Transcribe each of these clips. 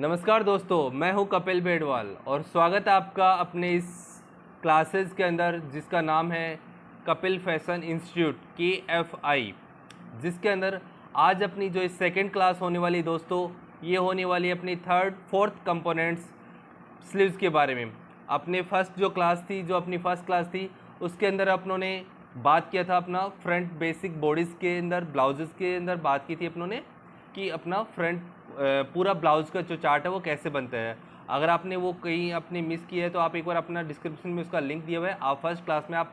नमस्कार दोस्तों, मैं हूं कपिल बेड़वाल और स्वागत है आपका अपने इस क्लासेस के अंदर जिसका नाम है कपिल फैशन इंस्टीट्यूट KFI, जिसके अंदर आज अपनी जो इस सेकंड क्लास होने वाली दोस्तों, ये होने वाली अपनी थर्ड फोर्थ कंपोनेंट्स स्लीव्स के बारे में। अपने फर्स्ट जो क्लास थी, जो अपनी फर्स्ट क्लास थी, उसके अंदर अपनों ने बात किया था अपना फ्रंट बेसिक बॉडीज़ के अंदर, ब्लाउजेज़ के अंदर बात की थी अपनों ने कि अपना फ्रंट पूरा ब्लाउज़ का जो चार्ट है वो कैसे बनता है। अगर आपने वो कहीं आपने मिस किया है तो आप एक बार अपना डिस्क्रिप्शन में उसका लिंक दिया हुआ है, आप फर्स्ट क्लास में आप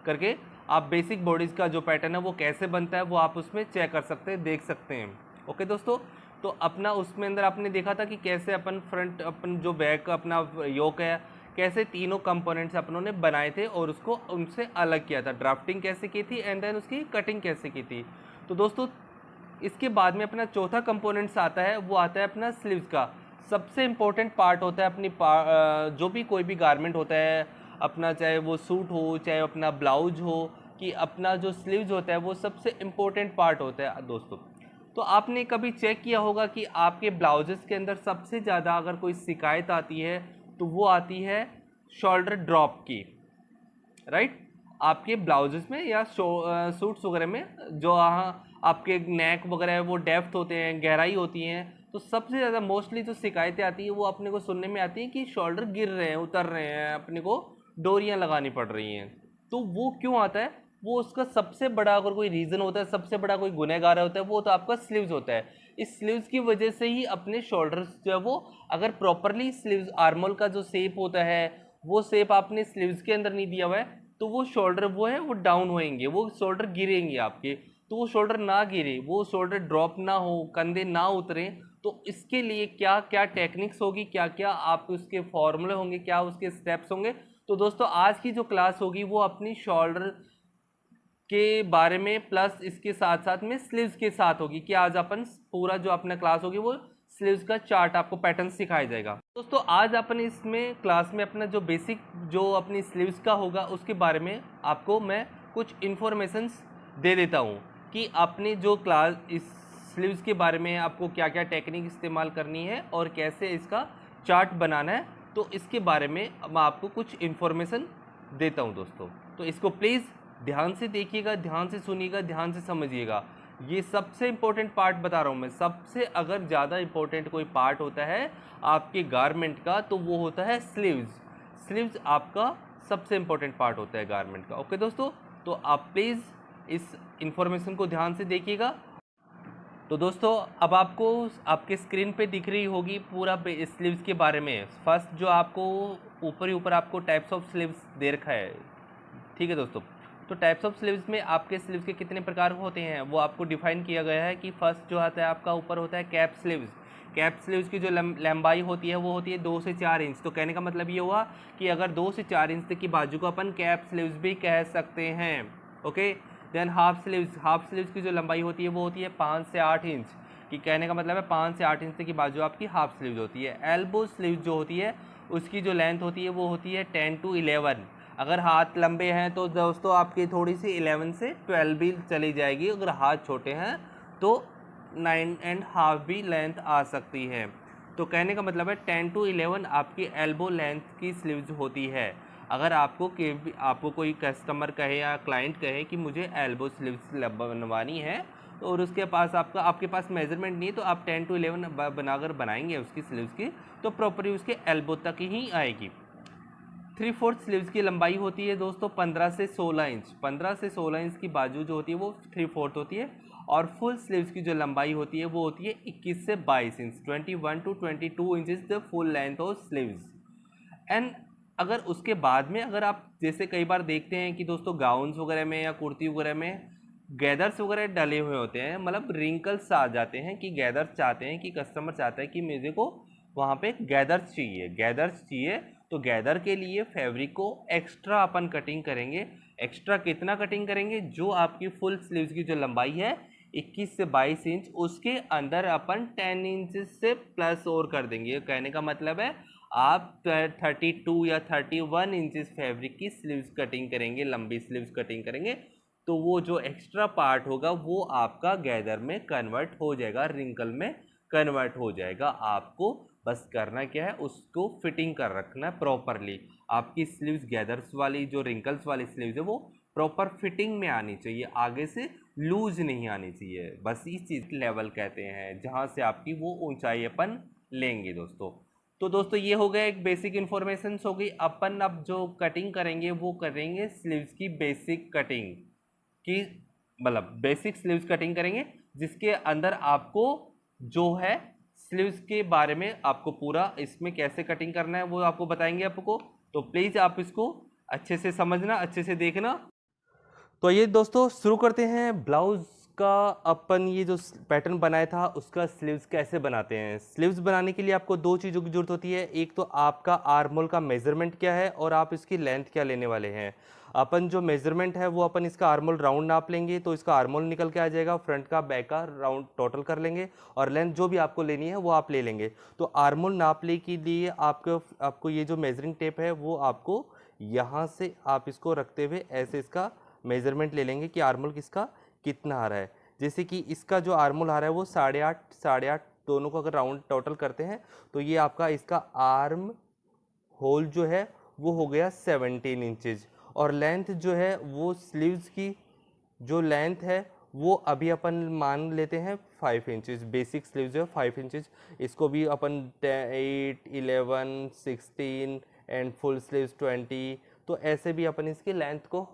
करके आप बेसिक बॉडीज़ का जो पैटर्न है वो कैसे बनता है वो आप उसमें चेक कर सकते हैं, देख सकते हैं। ओके दोस्तों, तो अपना उसमें अंदर आपने देखा था कि कैसे अपन फ्रंट अपन जो बैक का अपना योक है, कैसे तीनों कंपोनेंट्स अपनों ने बनाए थे और उसको उनसे अलग किया था, ड्राफ्टिंग कैसे की थी एंड देन उसकी कटिंग कैसे की थी। तो दोस्तों इसके बाद में अपना चौथा कंपोनेंट्स आता है, वो आता है अपना स्लीव्स का। सबसे इम्पोर्टेंट पार्ट होता है अपनी जो भी कोई भी गारमेंट होता है अपना, चाहे वो सूट हो चाहे अपना ब्लाउज हो, कि अपना जो स्लीव्स होता है वो सबसे इम्पोर्टेंट पार्ट होता है दोस्तों। तो आपने कभी चेक किया होगा कि आपके ब्लाउजेस के अंदर सबसे ज़्यादा अगर कोई शिकायत आती है तो वो आती है शोल्डर ड्रॉप की, राइट। आपके ब्लाउजेस में या सूट्स वगैरह में जो आपके नेक वगैरह है वो डेप्थ होते हैं, गहराई होती हैं, तो सबसे ज़्यादा मोस्टली जो शिकायतें आती है वो अपने को सुनने में आती है कि शोल्डर गिर रहे हैं, उतर रहे हैं, अपने को डोरियां लगानी पड़ रही हैं। तो वो क्यों आता है? वो उसका सबसे बड़ा अगर कोई रीज़न होता है, सबसे बड़ा कोई गुनहगार होता है, वो तो आपका स्लीव्स होता है। इस स्लीव्स की वजह से ही अपने शोल्डर्स जो है वो, अगर प्रॉपरली स्लीव्स आर्मोल का जो शेप होता है वो शेप आपने स्लीव्स के अंदर नहीं दिया हुआ है, तो वो शोल्डर वो है वो डाउन होएंगे, वो शोल्डर गिरेंगे आपके। तो वो शोल्डर ना गिरे, वो शोल्डर ड्रॉप ना हो, कंधे ना उतरे, तो इसके लिए क्या क्या टेक्निक्स होगी, क्या क्या आप उसके फॉर्मूले होंगे, क्या उसके स्टेप्स होंगे। तो दोस्तों आज की जो क्लास होगी वो अपनी शोल्डर के बारे में प्लस इसके साथ साथ में स्लीव्स के साथ होगी, कि आज अपन पूरा जो अपना क्लास होगी वो स्लीव्स का चार्ट आपको पैटर्न सिखाया जाएगा। दोस्तों आज अपन इसमें क्लास में अपना जो बेसिक जो अपनी स्लीव्स का होगा उसके बारे में आपको मैं कुछ इन्फॉर्मेशंस दे देता हूँ कि आपने जो क्लास इस स्लीव्स के बारे में आपको क्या क्या टेक्निक इस्तेमाल करनी है और कैसे इसका चार्ट बनाना है। तो इसके बारे में मैं आपको कुछ इन्फॉर्मेशन देता हूँ दोस्तों, तो इसको प्लीज़ ध्यान से देखिएगा, ध्यान से सुनिएगा, ध्यान से समझिएगा। ये सबसे इम्पोर्टेंट पार्ट बता रहा हूँ मैं। सबसे अगर ज़्यादा इम्पोर्टेंट कोई पार्ट होता है आपके गारमेंट का तो वो होता है स्लीव्स। स्लीव्स आपका सबसे इम्पोर्टेंट पार्ट होता है गारमेंट का। ओके दोस्तों, तो आप प्लीज़ इस इंफॉर्मेशन को ध्यान से देखिएगा। तो दोस्तों अब आपको आपके स्क्रीन पे दिख रही होगी पूरा स्लीव्स के बारे में। फर्स्ट जो आपको ऊपर ही ऊपर आपको टाइप्स ऑफ स्लीव्स दे रखा है, ठीक है दोस्तों। तो टाइप्स ऑफ स्लीव्स में आपके स्लीव्स के कितने प्रकार होते हैं वो आपको डिफाइन किया गया है कि फर्स्ट जो आता है आपका ऊपर होता है कैप स्लीव्स। कैप स्लीव्स की जो लंबाई होती है वो होती है 2 से 4 इंच। तो कहने का मतलब ये हुआ कि अगर 2 से 4 इंच तक की बाजू को अपन कैप स्लीव्स भी कह सकते हैं। ओके, देन हाफ स्लीव्स की जो लंबाई होती है वो होती है 5 से 8 इंच की। कहने का मतलब है 5 से 8 इंच तक की बाजू आपकी हाफ स्लीव्स होती है। एल्बो स्लीव्स जो होती है उसकी जो लेंथ होती है वो होती है 10 to 11। अगर हाथ लंबे हैं तो दोस्तों आपकी थोड़ी सी 11 से 12 भी चली जाएगी, अगर हाथ छोटे हैं तो 9.5 भी लेंथ आ सकती है। तो कहने का मतलब है 10 to 11 आपकी एल्बो लेंथ की स्लीव्स होती है। अगर आपको कोई कस्टमर कहे या क्लाइंट कहे कि मुझे एल्बो स्लीव्स बनवानी है और उसके पास आपके पास मेजरमेंट नहीं है, तो आप 10 to 11 बनाकर बनाएंगे उसकी स्लीव्स की, तो प्रॉपरली उसके एल्बो तक ही आएगी। 3/4 स्लीव्स की लंबाई होती है दोस्तों 15 से 16 इंच। 15 से 16 इंच की बाजू जो होती है वो 3/4 होती है। और फुल स्लीव्स की जो लंबाई होती है वो होती है 21 से 22 inch. 21 to 22 inch is the full length of sleeves. And अगर उसके बाद में अगर आप जैसे कई बार देखते हैं कि दोस्तों गाउन्स वगैरह में या कुर्ती वगैरह में गैदर्स वगैरह डले हुए होते हैं, मतलब रिंकल्स आ जाते हैं, कि गैदर्स चाहते हैं कि कस्टमर चाहता है कि मुझे को वहाँ पे गैदर्स चाहिए। तो गैदर के लिए फैब्रिक को एक्स्ट्रा अपन कटिंग करेंगे। एक्स्ट्रा कितना कटिंग करेंगे? जो आपकी फुल स्लीव्स की जो लंबाई है 21 से 22 इंच, उसके अंदर अपन 10 इंच से प्लस और कर देंगे। कहने का मतलब है आप 32 या 31 इंचेस फैब्रिक की स्लीव्स कटिंग करेंगे, लंबी स्लीव्स कटिंग करेंगे, तो वो जो एक्स्ट्रा पार्ट होगा वो आपका गैदर में कन्वर्ट हो जाएगा, रिंकल में कन्वर्ट हो जाएगा। आपको बस करना क्या है, उसको फिटिंग कर रखना है प्रॉपरली। आपकी स्लीव्स गैदर्स वाली जो रिंकल्स वाली स्लीव्स है वो प्रॉपर फिटिंग में आनी चाहिए, आगे से लूज नहीं आनी चाहिए। बस इस चीज़ लेवल कहते हैं जहाँ से आपकी वो ऊंचाई अपन लेंगे दोस्तों। तो दोस्तों ये हो गया एक बेसिक इन्फॉर्मेशन हो गई। अपन अब जो कटिंग करेंगे वो करेंगे स्लीव्स की बेसिक कटिंग की, मतलब बेसिक स्लीव्स कटिंग करेंगे, जिसके अंदर आपको जो है स्लीव्स के बारे में आपको पूरा इसमें कैसे कटिंग करना है वो आपको बताएंगे आपको। तो प्लीज़ आप इसको अच्छे से समझना, अच्छे से देखना। तो ये दोस्तों शुरू करते हैं ब्लाउज का। अपन ये जो पैटर्न बनाया था उसका स्लीव्स कैसे बनाते हैं। स्लीव्स बनाने के लिए आपको दो चीज़ों की जरूरत होती है, एक तो आपका आर्म होल का मेजरमेंट क्या है और आप इसकी लेंथ क्या लेने वाले हैं। अपन जो मेजरमेंट है वो अपन इसका आर्म होल राउंड नाप लेंगे, तो इसका आर्म होल निकल के आ जाएगा, फ्रंट का बैक का राउंड टोटल कर लेंगे और लेंथ जो भी आपको लेनी है वो आप ले लेंगे। तो आर्म होल नापने के लिए आपको ये जो मेजरिंग टेप है वो आपको यहाँ से आप इसको रखते हुए ऐसे इसका मेजरमेंट ले लेंगे कि आर्म होल किसका कितना आ रहा है। जैसे कि इसका जो आर्म होल आ रहा है वो 8.5 दोनों को अगर राउंड टोटल करते हैं तो ये आपका इसका आर्म होल जो है वो हो गया 17 इंचेज। और लेंथ जो है वो स्लीव्स की जो लेंथ है वो अभी अपन मान लेते हैं 5 इंचेस। बेसिक स्लीव्स जो है 5 इंचेस, इसको भी अपन 8, 11, 16 एंड फुल स्लीव्स 20, तो ऐसे भी अपन इसकी लेंथ को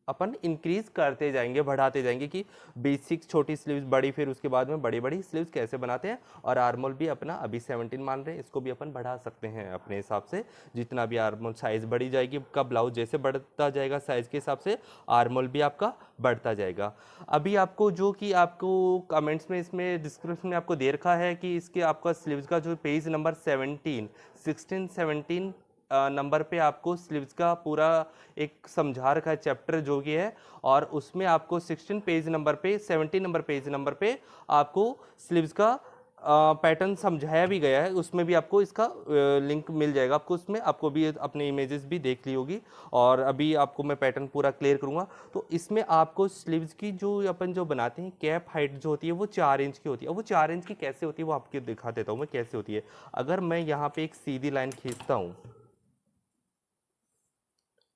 अपन इंक्रीज करते जाएंगे, बढ़ाते जाएंगे कि बेसिक छोटी स्लीव्स बड़ी, फिर उसके बाद में बड़ी बड़ी स्लीव्स कैसे बनाते हैं। और आर्मोल भी अपना अभी 17 मान रहे हैं, इसको भी अपन बढ़ा सकते हैं अपने हिसाब से। जितना भी आर्मोल साइज बढ़ी जाएगी का ब्लाउज जैसे बढ़ता जाएगा साइज के हिसाब से आर्मोल भी आपका बढ़ता जाएगा। अभी आपको जो कि आपको कमेंट्स में इसमें डिस्क्रिप्शन में आपको दे रखा है कि इसके आपका स्लीव्स का जो पेज नंबर 17 नंबर पे आपको स्लीव्स का पूरा एक समझा रखा है चैप्टर जो कि है, और उसमें आपको 16 पेज नंबर पे 17 नंबर पेज नंबर पे आपको स्लीव्स का पैटर्न समझाया भी गया है। उसमें भी आपको इसका लिंक मिल जाएगा आपको, उसमें आपको भी अपने इमेजेस भी देख ली होगी। और अभी आपको मैं पैटर्न पूरा क्लियर करूँगा। तो इसमें आपको स्लीव्स की जो अपन जो बनाते हैं कैप हाइट जो होती है वो 4 इंच की होती है। और वो 4 इंच की कैसे होती है वो आपको दिखा देता हूँ मैं कैसे होती है। अगर मैं यहाँ पे एक सीधी लाइन खींचता हूँ,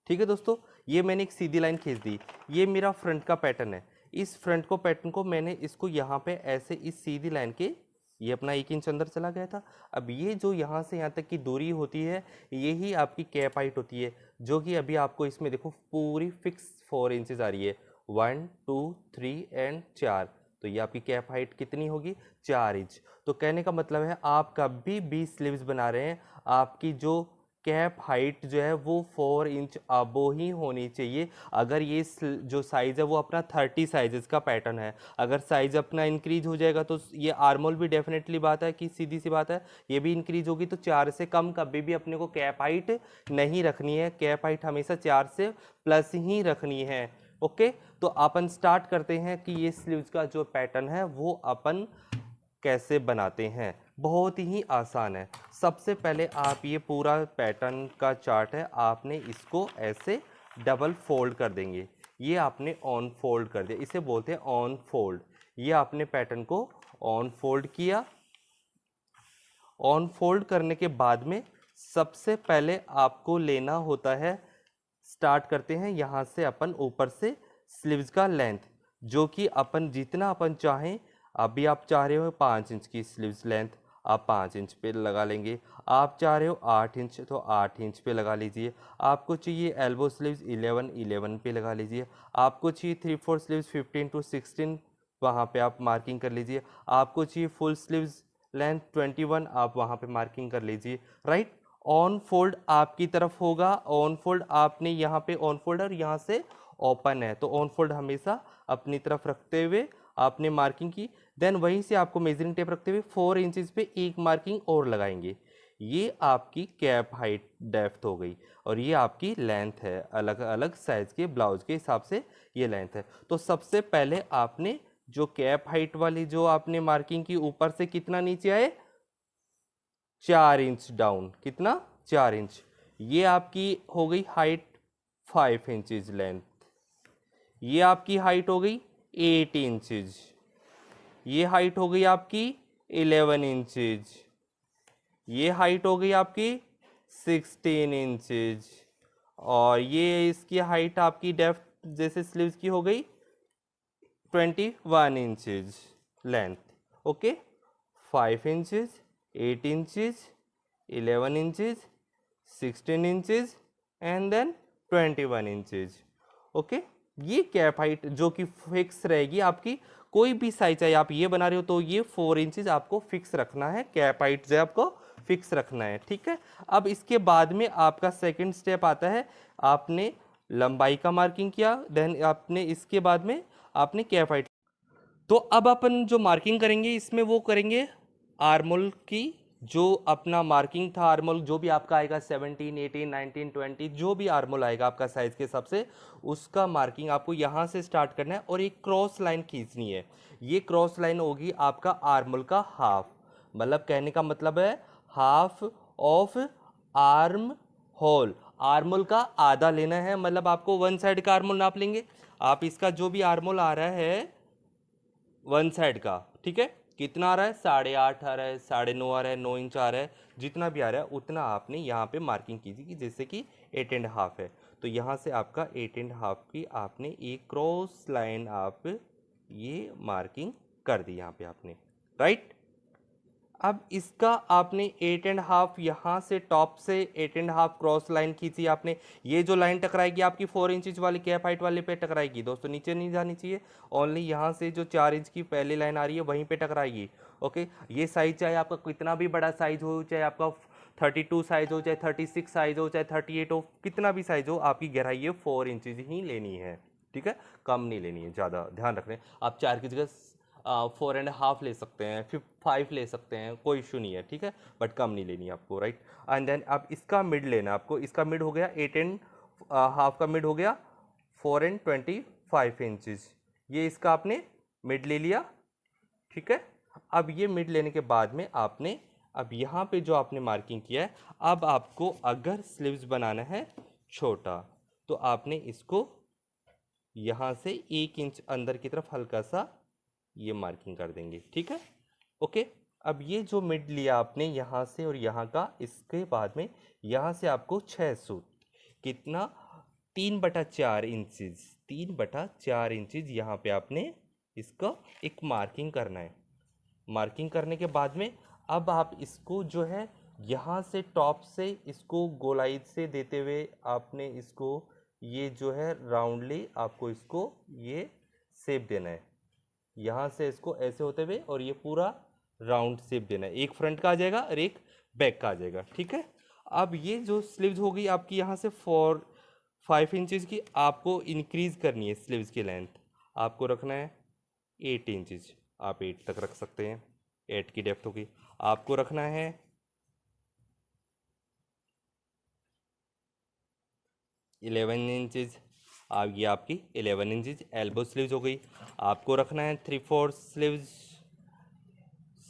ठीक है दोस्तों, ये मैंने एक सीधी लाइन खींच दी, ये मेरा फ्रंट का पैटर्न है। इस फ्रंट को पैटर्न को मैंने इसको यहाँ पे ऐसे इस सीधी लाइन के ये अपना 1 इंच अंदर चला गया था। अब ये जो यहाँ से यहाँ तक की दूरी होती है यही आपकी कैप हाइट होती है, जो कि अभी आपको इसमें देखो पूरी फिक्स 4 इंचेस आ रही है। 1, 2, 3 एंड 4, तो ये आपकी कैप हाइट कितनी होगी 4 इंच। तो कहने का मतलब है आप कभी भी स्लीव्स बना रहे हैं आपकी जो कैप हाइट जो है वो 4 इंच अबो ही होनी चाहिए। अगर ये जो साइज़ है वो अपना 30 साइजेस का पैटर्न है, अगर साइज़ अपना इंक्रीज हो जाएगा तो ये आर्मोल भी डेफिनेटली बात है कि सीधी सी बात है ये भी इंक्रीज होगी। तो 4 से कम कभी भी अपने को कैप हाइट नहीं रखनी है, कैप हाइट हमेशा 4 से प्लस ही रखनी है। ओके, तो अपन स्टार्ट करते हैं कि ये स्लीव्स का जो पैटर्न है वो अपन कैसे बनाते हैं। बहुत ही आसान है। सबसे पहले आप ये पूरा पैटर्न का चार्ट है, आपने इसको ऐसे डबल फोल्ड कर देंगे। ये आपने ऑन फोल्ड कर दिया, इसे बोलते हैं ऑन फोल्ड। ये आपने पैटर्न को ऑन फोल्ड किया। ऑन फोल्ड करने के बाद में सबसे पहले आपको लेना होता है, स्टार्ट करते हैं यहाँ से अपन ऊपर से स्लीव्स का लेंथ, जो कि अपन जितना अपन चाहें। अभी आप चाह रहे हो 5 इंच की स्लीव्स लेंथ, आप 5 इंच पे लगा लेंगे। आप चाह रहे हो 8 इंच तो 8 इंच पे लगा लीजिए। आपको चाहिए एल्बो स्लीव्स 11 पे लगा लीजिए। आपको चाहिए 3/4 स्लीव्स 15 to 16, वहाँ पे आप मार्किंग कर लीजिए। आपको चाहिए फुल स्लीव्स लेंथ 21, आप वहाँ पे मार्किंग कर लीजिए। राइट, ऑन फोल्ड आपकी तरफ होगा। ऑन फोल्ड आपने यहाँ पे ऑन फोल्ड और यहाँ से ओपन है, तो ऑन फोल्ड हमेशा अपनी तरफ रखते हुए आपने मार्किंग की। देन वहीं से आपको मेजरिंग टेप रखते हुए 4 इंचेस पे एक मार्किंग और लगाएंगे। ये आपकी कैप हाइट डेप्थ हो गई और ये आपकी लेंथ है। अलग अलग साइज के ब्लाउज के हिसाब से ये लेंथ है। तो सबसे पहले आपने जो कैप हाइट वाली जो आपने मार्किंग की ऊपर से कितना नीचे आए 4 इंच डाउन, कितना 4 इंच। ये आपकी हो गई हाइट 5 इंचेस लेंथ। ये आपकी हाइट हो गई 8 इंचेज। ये हाइट हो गई आपकी 11 इंचेज। ये हाइट हो गई आपकी 16 इंचेज, और ये इसकी हाइट आपकी डेप्थ जैसे स्लीव्स की हो गई 21 inches length. Okay, 5 inches, 8 inches, 11 inches, 16 inches and then 21 inches. Okay, ये कैप हाइट जो कि फिक्स रहेगी आपकी, कोई भी साइज चाहे आप ये बना रहे हो तो ये 4 इंचेज आपको फिक्स रखना है, कैप हाइट जो आपको फिक्स रखना है। ठीक है, अब इसके बाद में आपका सेकंड स्टेप आता है, आपने लंबाई का मार्किंग किया, देन आपने इसके बाद में आपने कैप हाइट। तो अब अपन जो मार्किंग करेंगे इसमें वो करेंगे आर्मोल की, जो अपना मार्किंग था आर्मोल जो भी आपका आएगा 17, 18, 19, 20 जो भी आर्मोल आएगा आपका साइज के हिसाब से, उसका मार्किंग आपको यहाँ से स्टार्ट करना है और एक क्रॉस लाइन खींचनी है। ये क्रॉस लाइन होगी आपका आर्मोल का हाफ, मतलब कहने का मतलब है हाफ ऑफ आर्म होल, आर्मोल का आधा लेना है, मतलब आपको वन साइड का आर्मोल नाप लेंगे आप, इसका जो भी आर्मोल आ रहा है वन साइड का, ठीक है, कितना आ रहा है 8.5 आ रहा है, 9.5 आ रहा है, 9 इंच आ रहा है, जितना भी आ रहा है उतना आपने यहाँ पे मार्किंग कीजिए कि जैसे कि 8.5 है, तो यहाँ से आपका 8.5 की आपने एक क्रॉस लाइन आप ये मार्किंग कर दी यहाँ पे आपने, राइट। अब इसका आपने 8.5 यहाँ से टॉप से 8.5 क्रॉस लाइन खींची आपने, ये जो लाइन टकराएगी आपकी 4 इंच वाली कैप हाइट वाले पे टकराएगी दोस्तों, नीचे नहीं जानी चाहिए, ओनली यहाँ से जो 4 इंच की पहली लाइन आ रही है वहीं पे टकराएगी। ओके, ये साइज चाहे आपका कितना भी बड़ा साइज हो, चाहे आपका 32 साइज हो, चाहे 36 साइज हो, चाहे 38 हो, कितना भी साइज हो, आपकी गहराई ये 4 इंचज ही लेनी है। ठीक है, कम नहीं लेनी है, ज़्यादा ध्यान रख रहे हैं आप, 4 की जगह 4.5 ले सकते हैं, फिर 5 ले सकते हैं, कोई इशू नहीं है, ठीक है, बट कम नहीं लेनी है आपको, राइट। एंड देन अब इसका मिड लेना है आपको, इसका मिड हो गया 8.5 का मिड हो गया 4.25 इंचज, ये इसका आपने मिड ले लिया। ठीक है, अब ये मिड लेने के बाद में आपने अब यहाँ पे जो आपने मार्किंग किया है, अब आपको अगर स्लीव्स बनाना है छोटा तो आपने इसको यहाँ से 1 इंच अंदर की तरफ हल्का सा ये मार्किंग कर देंगे। ठीक है, ओके। अब ये जो मिड लिया आपने यहाँ से और यहाँ का, इसके बाद में यहाँ से आपको 6 सूत, कितना 3/4 इंचज, 3/4 इंचज यहाँ पे आपने इसका एक मार्किंग करना है। मार्किंग करने के बाद में अब आप इसको जो है यहाँ से टॉप से इसको गोलाई से देते हुए आपने इसको ये जो है राउंडली आपको इसको ये शेप देना है, यहाँ से इसको ऐसे होते हुए और ये पूरा राउंड शेप देना है, एक फ्रंट का आ जाएगा और एक बैक का आ जाएगा। ठीक है, अब ये जो स्लीव्स हो गई आपकी यहाँ से 5 इंचज़ की, आपको इंक्रीज करनी है स्लीव्स की लेंथ, आपको रखना है 8 इंचज़, आप 8 तक रख सकते हैं, 8 की डेप्थ होगी। आपको रखना है 11 इंचज़, अब ये आपकी 11 इंचज़ एल्बो स्लीव्स हो गई। आपको रखना है 3/4 स्लीव्स,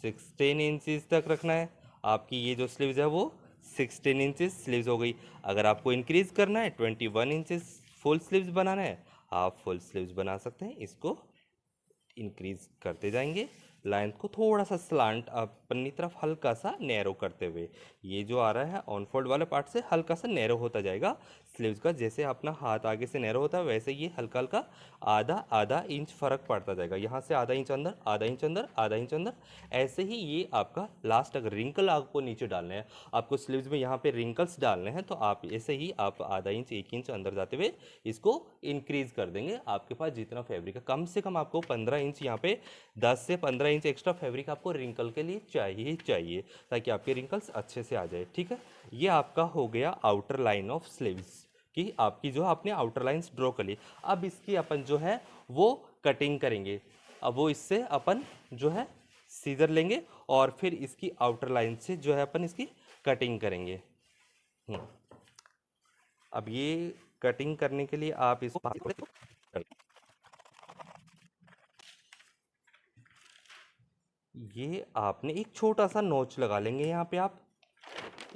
16 इंचज़ तक रखना है, आपकी ये जो स्लीव्स है वो 16 इंचज़ स्लीव्स हो गई। अगर आपको इंक्रीज़ करना है 21 इंचज़ फुल स्लीव्स बनाना है, आप फुल स्लीव्स बना सकते हैं, इसको इंक्रीज करते जाएंगे, लाइन को थोड़ा सा स्लांट अपनी तरफ हल्का सा नैरो करते हुए, ये जो आ रहा है ऑन फोल्ड वाले पार्ट से हल्का सा नैरो होता जाएगा स्लीव्स का, जैसे अपना हाथ आगे से नैरो होता है वैसे ये हल्का हल्का आधा इंच फर्क पड़ता जाएगा, यहाँ से आधा इंच अंदर, आधा इंच अंदर, आधा इंच अंदर, ऐसे ही ये आपका लास्ट अगर रिंकल आपको नीचे डालने हैं, आपको स्लीव्स में यहाँ पे रिंकल्स डालने हैं, तो आप ऐसे ही आप आधा इंच 1 इंच अंदर जाते हुए इसको इंक्रीज कर देंगे। आपके पास जितना फैब्रिक है, कम से कम आपको 15 इंच यहाँ पे 10 से 15 इंच एक्स्ट्रा फैब्रिक आपको रिंकल के लिए चाहिए ताकि आपके रिंकल्स अच्छे से आ जाए। ठीक है, ये आपका हो गया आउटर लाइन ऑफ स्लीव्स कि आपकी जो आपने आउटर लाइंस ड्रॉ कर ली। अब इसकी अपन जो है वो कटिंग करेंगे, अब वो इससे अपन जो है सीजर लेंगे और फिर इसकी आउटर लाइन से जो है अपन इसकी कटिंग करेंगे। अब ये कटिंग करने के लिए आप इसको ये आपने एक छोटा सा नोच लगा लेंगे, यहाँ पे आप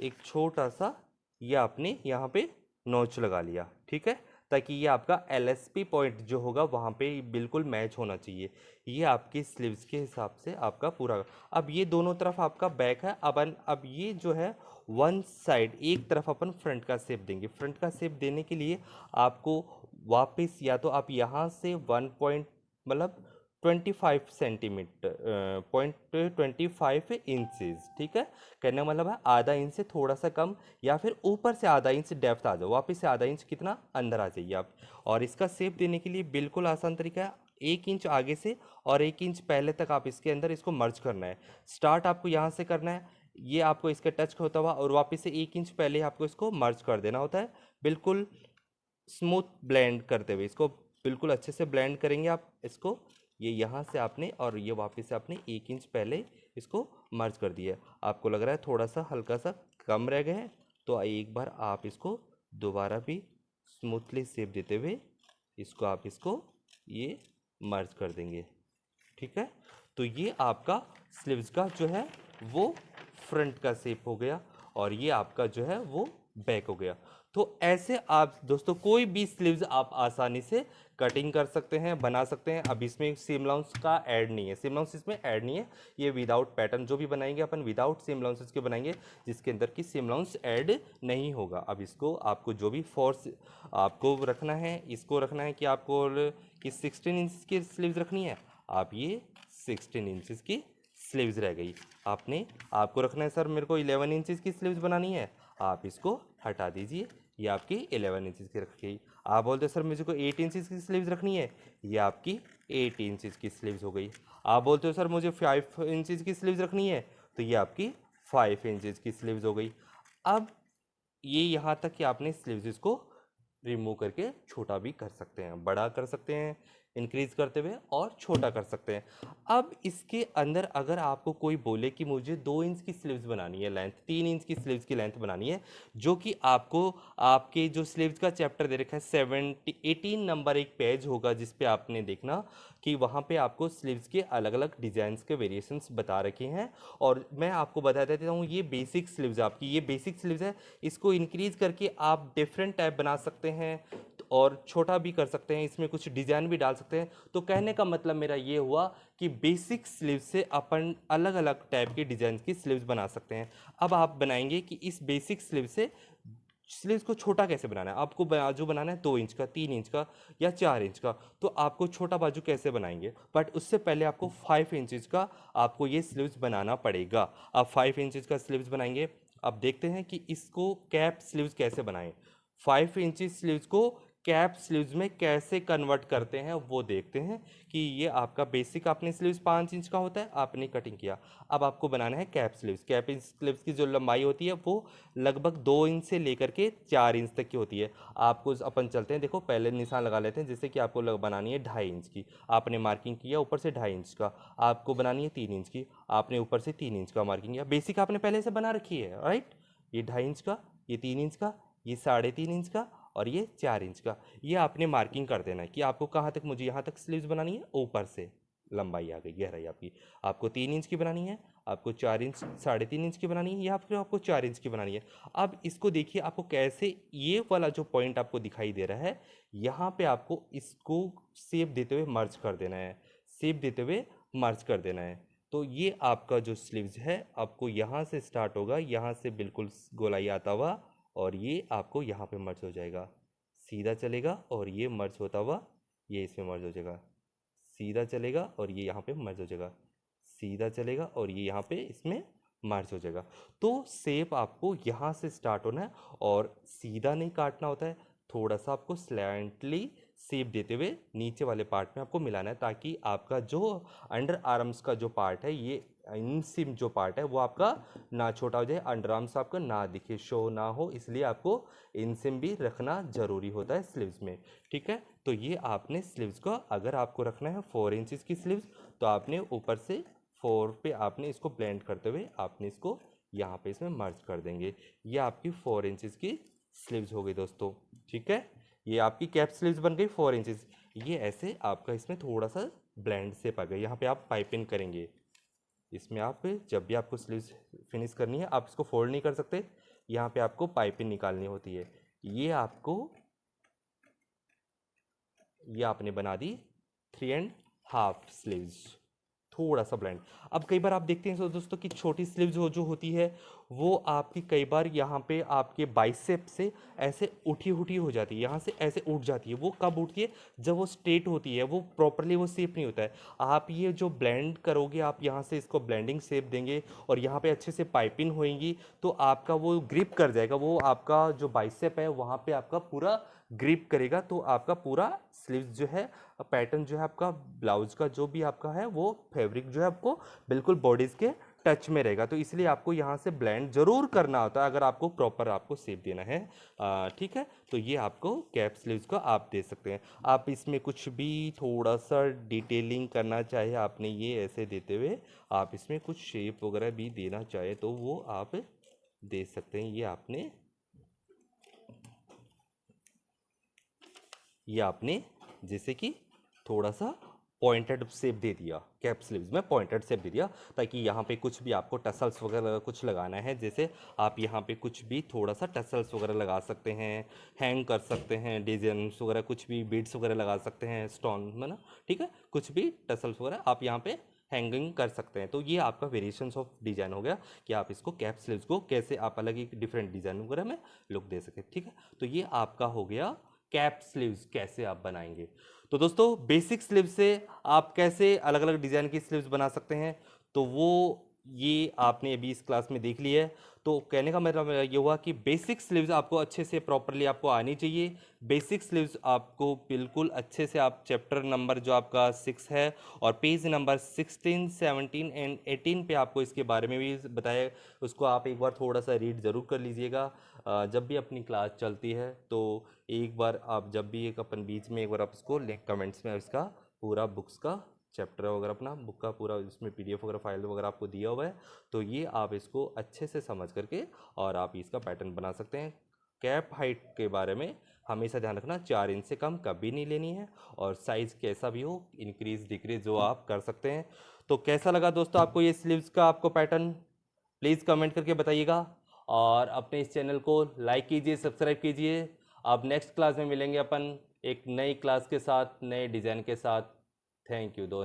एक छोटा सा ये आपने यहाँ पे नोच लगा लिया। ठीक है, ताकि ये आपका LSP पॉइंट जो होगा वहाँ पे बिल्कुल मैच होना चाहिए। ये आपकी स्लीव्स के हिसाब से आपका पूरा। अब ये दोनों तरफ आपका बैक है। अब ये जो है वन साइड एक तरफ अपन फ्रंट का शेप देंगे। फ्रंट का शेप देने के लिए आपको वापस या तो आप यहाँ से 1 पॉइंट मतलब 25 सेंटीमीटर .25 इंचेस, ठीक है। कहने का मतलब है आधा इंच से थोड़ा सा कम, या फिर ऊपर से आधा इंच डेप्थ आ जाओ, वापस से आधा इंच कितना अंदर आ जाइए आप। और इसका शेप देने के लिए बिल्कुल आसान तरीका है। 1 इंच आगे से और 1 इंच पहले तक आप इसके अंदर इसको मर्ज करना है। स्टार्ट आपको यहाँ से करना है, ये आपको इसका टच होता हुआ, और वापस से 1 इंच पहले आपको इसको मर्ज कर देना होता है। बिल्कुल स्मूथ ब्लेंड करते हुए इसको बिल्कुल अच्छे से ब्लेंड करेंगे आप इसको। ये यहाँ से आपने और ये वापस से आपने 1 इंच पहले इसको मर्ज कर दिया। आपको लग रहा है थोड़ा सा हल्का सा कम रह गया है, तो एक बार आप इसको दोबारा भी स्मूथली शेप देते हुए इसको आप इसको ये मर्ज कर देंगे, ठीक है। तो ये आपका स्लीव्स का जो है वो फ्रंट का शेप हो गया, और ये आपका जो है वो बैक हो गया। तो ऐसे आप दोस्तों कोई भी स्लीव्स आप आसानी से कटिंग कर सकते हैं, बना सकते हैं। अब इसमें सीम अलाउंस का ऐड नहीं है, सीम अलाउंस इसमें ऐड नहीं है। ये विदाउट पैटर्न जो भी बनाएंगे अपन विदाउट सीम अलाउंसेस के बनाएंगे, जिसके अंदर की सीम अलाउंस ऐड नहीं होगा। अब इसको आपको जो भी फोर्स आपको रखना है, इसको रखना है कि आपको कि 16 इंच की स्लीव्स रखनी है, आप ये 16 इंचेस की स्लीव्स रह गई। आपको रखना है सर मेरे को 11 इंचेस की स्लीव्स बनानी है, आप इसको हटा दीजिए, ये आपकी 11 इंचेस की रख गई। आप बोलते सर मुझे को 8 इंचेस की स्लीव्स रखनी है, ये आपकी 8 इंचेस की स्लीव्स हो गई। आप बोलते हो सर मुझे 5 इंचेस की स्लीव्स रखनी है, तो ये आपकी 5 इंचेस की स्लीव्स हो गई। अब ये यहाँ तक कि आपने स्लीव्स को रिमूव करके छोटा भी कर सकते हैं, बड़ा कर सकते हैं, इंक्रीज करते हुए, और छोटा कर सकते हैं। अब इसके अंदर अगर आपको कोई बोले कि मुझे 2 इंच की स्लीव्स बनानी है लेंथ, 3 इंच की स्लीव्स की लेंथ बनानी है, जो कि आपको आपके जो स्लीव्स का चैप्टर दे रखा है 18 नंबर एक पेज होगा, जिस पे आपने देखना कि वहाँ पे आपको स्लीव्स के अलग अलग डिजाइन के वेरिएशंस बता रखे हैं। और मैं आपको बता देता हूँ ये बेसिक स्लीव्स आपकी, ये बेसिक स्लीव्स है, इसको इंक्रीज करके आप डिफरेंट टाइप बना सकते हैं और छोटा भी कर सकते हैं, इसमें कुछ डिजाइन भी डाल सकते हैं। तो कहने का मतलब मेरा ये हुआ कि बेसिक स्लीव से अपन अलग अलग टाइप के डिजाइन की स्लीव्स बना सकते हैं। अब आप बनाएंगे कि इस बेसिक स्लीव से स्लीव्स को छोटा कैसे बनाना है। आपको बाजू बनाना है 2 इंच का, 3 इंच का या 4 इंच का, तो आपको छोटा बाजू कैसे बनाएंगे, बट उससे पहले आपको 5 इंचज का आपको ये स्लीव्स बनाना पड़ेगा। आप 5 इंचज का स्लीव्स बनाएंगे। अब देखते हैं कि इसको कैप स्लीव्स कैसे बनाएं। 5 इंची स्लीव्स को कैप स्लीव्स में कैसे कन्वर्ट करते हैं वो देखते हैं। कि ये आपका बेसिक आपने स्लीव्स 5 इंच का होता है, आपने कटिंग किया। अब आपको बनाना है कैप स्लीव्स। कैप स्लीव्स की जो लंबाई होती है वो लगभग 2 इंच से लेकर के 4 इंच तक की होती है। आपको अपन चलते हैं, देखो पहले निशान लगा लेते हैं, जैसे कि आपको बनानी है 2.5 इंच की, आपने मार्किंग किया ऊपर से 2.5 इंच का। आपको बनानी है 3 इंच की, आपने ऊपर से 3 इंच का मार्किंग किया। बेसिक आपने पहले से बना रखी है, राइट। ये 2.5 इंच का, ये 3 इंच का, ये 3.5 इंच का, और ये 4 इंच का। ये आपने मार्किंग कर देना है कि आपको कहाँ तक, मुझे यहाँ तक स्लीव्स बनानी है, ऊपर से लंबाई आ गई, गहराई आपकी। आपको 3 इंच की बनानी है, आपको 4 इंच 3.5 इंच की बनानी है, या फिर आपको 4 इंच की बनानी है। अब इसको देखिए आपको कैसे, ये वाला जो पॉइंट आपको दिखाई दे रहा है, यहाँ पे आपको इसको शेप देते हुए मर्ज कर देना है, शेप देते हुए मर्ज कर देना है। तो ये आपका जो स्लीव्स है आपको यहाँ से स्टार्ट होगा, यहाँ से बिल्कुल गोलाई आता हुआ, और ये आपको यहाँ पे मर्ज हो जाएगा, सीधा चलेगा, और ये मर्ज होता हुआ ये इसमें मर्ज हो जाएगा, सीधा चलेगा और ये यहाँ पे मर्ज हो जाएगा, सीधा चलेगा और ये यहाँ पे इसमें मर्ज हो जाएगा। तो शेप आपको यहाँ से स्टार्ट होना है, और सीधा नहीं काटना होता है, थोड़ा सा आपको स्लैंटली शेप देते हुए नीचे वाले पार्ट में आपको मिलाना है, ताकि आपका जो अंडर आर्म्स का जो पार्ट है, ये इनसिम जो पार्ट है वो आपका ना छोटा हो जाए, अंडर आर्म्स आपका ना दिखे, शो ना हो, इसलिए आपको इनसिम भी रखना ज़रूरी होता है स्लीव्स में, ठीक है। तो ये आपने स्लीव्स को अगर आपको रखना है 4 इंचज़ की स्लीव्स, तो आपने ऊपर से 4 पे आपने इसको ब्लेंड करते हुए आपने इसको यहाँ पे इसमें मर्ज कर देंगे। ये आपकी 4 इंचज़ की स्लीव्स हो गई दोस्तों, ठीक है। ये आपकी कैप स्लीव्स बन गई 4 इंचज़। ये ऐसे आपका इसमें थोड़ा सा ब्लेंड शेप आ गया। यहाँ पे आप पाइपिंग करेंगे, इसमें आप जब भी आपको स्लीव्स फिनिश करनी है आप इसको फोल्ड नहीं कर सकते, यहाँ पे आपको पाइपिंग निकालनी होती है। ये आपको ये आपने बना दी 3.5 स्लीव्स, थोड़ा सा ब्लेंड। अब कई बार आप देखते हैं दोस्तों कि छोटी स्लीव्स जो होती है वो आपकी कई बार यहाँ पे आपके बाइसेप से ऐसे उठी उठी हो जाती है, यहाँ से ऐसे उठ जाती है। वो कब उठती है? जब वो स्ट्रेट होती है, वो प्रॉपरली वो शेप नहीं होता है। आप ये जो ब्लेंड करोगे, आप यहाँ से इसको ब्लेंडिंग शेप देंगे और यहाँ पे अच्छे से पाइपिंग होएंगी तो आपका वो ग्रिप कर जाएगा, वो आपका जो बाइसेप है वहाँ पे आपका पूरा ग्रिप करेगा। तो आपका पूरा स्लीव्स जो है, पैटर्न जो है आपका ब्लाउज का जो भी आपका है वो फैब्रिक जो है आपको बिल्कुल बॉडीज के टच में रहेगा। तो इसलिए आपको यहाँ से ब्लेंड जरूर करना होता है अगर आपको प्रॉपर आपको शेप देना है। ठीक है, तो ये आपको कैप स्लीव्स का आप दे सकते हैं। आप इसमें कुछ भी थोड़ा सा डिटेलिंग करना चाहे, आपने ये ऐसे देते हुए आप इसमें कुछ शेप वगैरह भी देना चाहे तो वो आप दे सकते हैं। ये आपने जैसे कि थोड़ा सा पॉइंटेड शेप दे दिया, कैप स्लीव्स में पॉइंटेड शेप दे दिया, ताकि यहाँ पे कुछ भी आपको टसल्स वगैरह कुछ लगाना है, जैसे आप यहाँ पे कुछ भी थोड़ा सा टसल्स वगैरह लगा सकते हैं, हैंग कर सकते हैं, डिजाइन्स वगैरह कुछ भी बीड्स वगैरह लगा सकते हैं स्टोन में ना। ठीक है, कुछ भी टसल्स वगैरह आप यहाँ पे हैंगिंग कर सकते हैं। तो ये आपका वेरिएशंस ऑफ डिजाइन हो गया कि आप इसको कैप स्लीव्स को कैसे आप अलग एक डिफरेंट डिजाइन वगैरह में लुक दे सके। ठीक है, तो ये आपका हो गया कैप स्लीव्स कैसे आप बनाएंगे। तो दोस्तों बेसिक स्लीव से आप कैसे अलग अलग डिज़ाइन की स्लीव्स बना सकते हैं, तो वो ये आपने अभी इस क्लास में देख लिया है। तो कहने का मतलब ये हुआ कि बेसिक स्लीव्स आपको अच्छे से प्रॉपरली आपको आनी चाहिए। बेसिक स्लीव्स आपको बिल्कुल अच्छे से, आप चैप्टर नंबर जो आपका 6 है और पेज नंबर 16, 17 एंड 18 पे आपको इसके बारे में भी बताया, उसको आप एक बार थोड़ा सा रीड ज़रूर कर लीजिएगा। जब भी अपनी क्लास चलती है तो एक बार आप जब भी एक अपन बीच में एक बार आप इसको लिंक कमेंट्स में इसका पूरा बुक्स का चैप्टर वगैरह अपना बुक का पूरा इसमें पीडीएफ वगैरह फाइल वगैरह आपको दिया हुआ है, तो ये आप इसको अच्छे से समझ करके और आप इसका पैटर्न बना सकते हैं। कैप हाइट के बारे में हमेशा ध्यान रखना, 4 इंच से कम कभी नहीं लेनी है, और साइज़ कैसा भी हो इंक्रीज डिक्रीज जो आप कर सकते हैं। तो कैसा लगा दोस्तों आपको ये स्लीव्स का आपको पैटर्न, प्लीज़ कमेंट करके बताइएगा, और अपने इस चैनल को लाइक कीजिए, सब्सक्राइब कीजिए। अब नेक्स्ट क्लास में मिलेंगे अपन एक नई क्लास के साथ, नए डिज़ाइन के साथ। थैंक यू दोस्त।